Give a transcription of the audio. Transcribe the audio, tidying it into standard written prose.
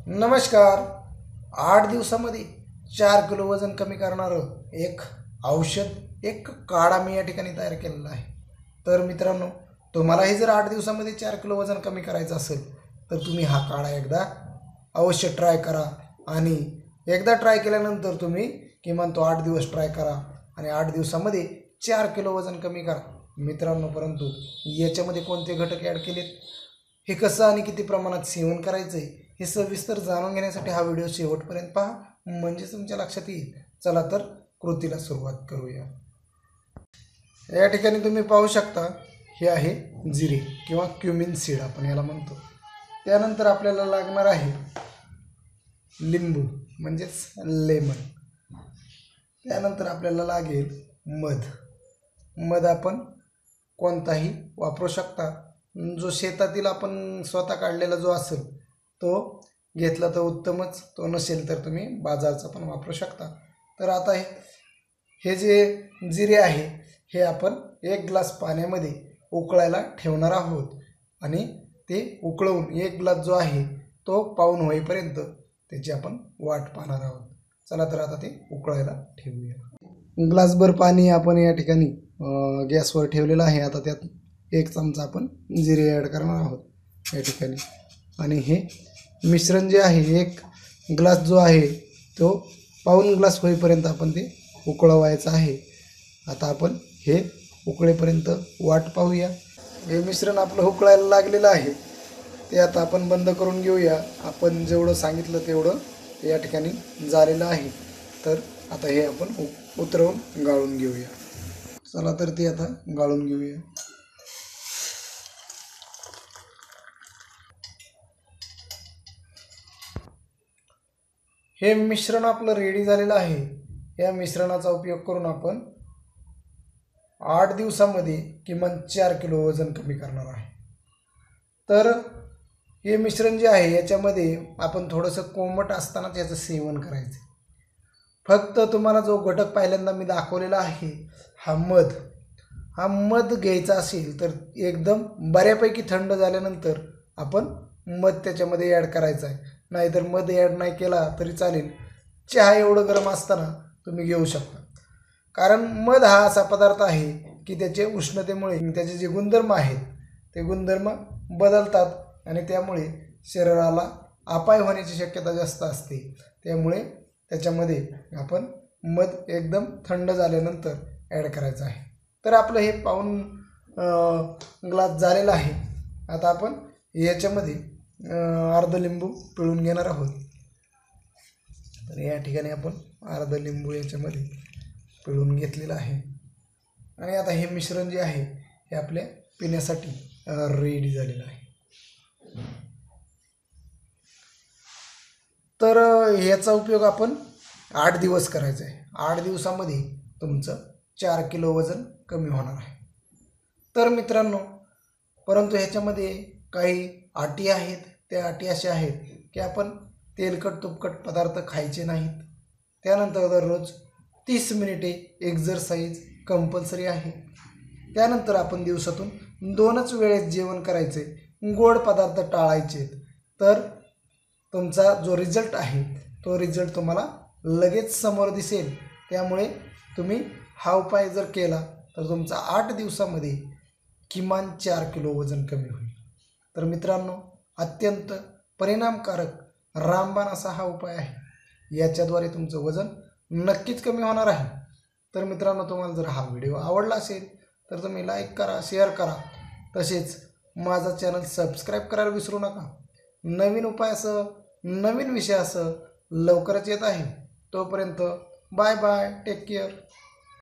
नमस्कार. 8 दिवसामध्ये 4 किलो वजन कमी करणारं एक औषध, एक काढा मी या ठिकाणी तयार केलेला आहे. तर मित्रांनो, तुम्हालाही जर 8 दिवसामध्ये 4 किलो वजन कमी करायचं असेल तर तुम्ही हा काढा एकदा अवश्य ट्राय करा. आणि एकदा ट्राय केल्यानंतर तुम्ही किमान तो 8 दिवस ट्राय करा आणि 8 दिवसामध्ये 4 किलो वजन कमी करा मित्रांनो. परंतु याच्यामध्ये कोणते घटक ॲड केलेत, हे कसं आणि किती प्रमाणात सेवन करायचं आहे हे सविस्तर जाणून घेण्यासाठी हा व्हिडिओ शेवटपर्यंत पहा, म्हणजे तुमच्या लक्षात येईल. चला तर कृतीला सुरुवात करूया. या ठिकाणी तुम्ही पाहू शकता, हे आहे जिरे किंवा क्युमिन सीड आपण याला म्हणतो. त्यानंतर आपल्याला लागणार आहे लिंबू म्हणजेच लेमन. त्यानंतर आपल्याला लागेल मध आपण कोणताही वापरू शकता. जो शेतातील आपण स्वतः काढलेला जो असेल तो घेतला तर उत्तमच, तो नसेल तर तुम्ही बाजारचा पण वापरू शकता. तर आता हे जे जिरे आहे हे आपण 1 ग्लास पाण्यामध्ये उकळायला ठेवणार आहोत आणि ते उकळवून 1 ग्लास जो आहे तो पाऊण होईपर्यंत त्याची आपण वाट पाहणार आहोत. चला तर आता ते उकळायला ठेवूया. ग्लासभर पाणी आपण या ठिकाणी गॅसवर ठेवलेलं आहे. आता त्यात 1 चमचा आपण जिरे ॲड करणार आहोत या ठिकाणी. आणि हे मिश्रण जे आहे 1 ग्लास जो आहे तो पाऊण ग्लास होईपर्यंत आपण ते उकळवायचं आहे. आता आपण हे उकळेपर्यंत वाट पाहूया. हे मिश्रण आपलं उकळायला लागलेलं आहे, ते आता आपण बंद करून घेऊया. आपण जेवढं सांगितलं तेवढं या ठिकाणी झालेलं आहे. तर आता हे आपण उतरवून गाळून घेऊया. चला तर ते आता गाळून घेऊया. हे मिश्रण आपलं रेडी झालेलं आहे. या मिश्रणाचा उपयोग करून आपण 8 दिवसामध्ये किमान 4 किलो वजन कमी करणार आहे. तर हे मिश्रण जे आहे याच्यामध्ये आपण थोडंसं कोमट असतानाच याचं सेवन करायचं. फक्त तुम्हाला जो घटक पहिल्यांदा मी दाखवलेला आहे हा मध घ्यायचा असेल तर एकदम बऱ्यापैकी थंड झाल्यानंतर आपण मध त्याच्यामध्ये ॲड करायचा आहे. नाहीतर मध ॲड नाही केला तरी चालेल. चहा एवढं गरम असताना तुम्ही घेऊ शकता. कारण मध हा असा पदार्थ आहे की त्याचे उष्णतेमुळे त्याचे जे गुणधर्म आहेत ते गुणधर्म बदलतात आणि त्यामुळे शरीराला अपाय होण्याची शक्यता जास्त असते. त्यामुळे त्याच्यामध्ये आपण मध एकदम थंड झाल्यानंतर ॲड करायचं आहे. तर आपलं हे पाऊण ग्लास झालेलं आहे. आता आपण याच्यामध्ये अर्ध लिंबू पिळून घेणार आहोत. तर या ठिकाणी आपण अर्ध लिंबू याच्यामध्ये पिळून घेतलेलं आहे. आणि आता हे मिश्रण जे आहे हे आपल्या पिण्यासाठी रेडी झालेलं आहे. तर याचा उपयोग आपण 8 दिवस करायचा आहे. 8 दिवसामध्ये तुमचं 4 किलो वजन कमी होणार आहे. तर मित्रांनो, परंतु ह्याच्यामध्ये काही अटी आहेत. त्या अटी अशा आहेत की आपण तेलकट तुपकट पदार्थ खायचे नाहीत. त्यानंतर दररोज 30 मिनिटे एक्झरसाईज कंपल्सरी आहे. त्यानंतर आपण दिवसातून 2च वेळेस जेवण करायचे, गोड पदार्थ टाळायचे. तर तुमचा जो रिझल्ट आहे तो रिझल्ट तुम्हाला लगेच समोर दिसेल. त्यामुळे तुम्ही हा उपाय जर केला तर तुमचा 8 दिवसामध्ये किमान 4 किलो वजन कमी होईल. तर मित्रांनो, अत्यंत परिणामकारक रामबाण असा हा उपाय आहे. याच्याद्वारे तुमचं वजन नक्कीच कमी होणार आहे. तर मित्रांनो, तुम्हाला जर हा व्हिडिओ आवडला असेल तर तुम्ही लाईक करा, शेअर करा. तसेच माझा चॅनल सबस्क्राईब करायला विसरू नका. नवीन उपायासह, नवीन विषयासह लवकरच येत आहे. तोपर्यंत बाय बाय, टेक केअर.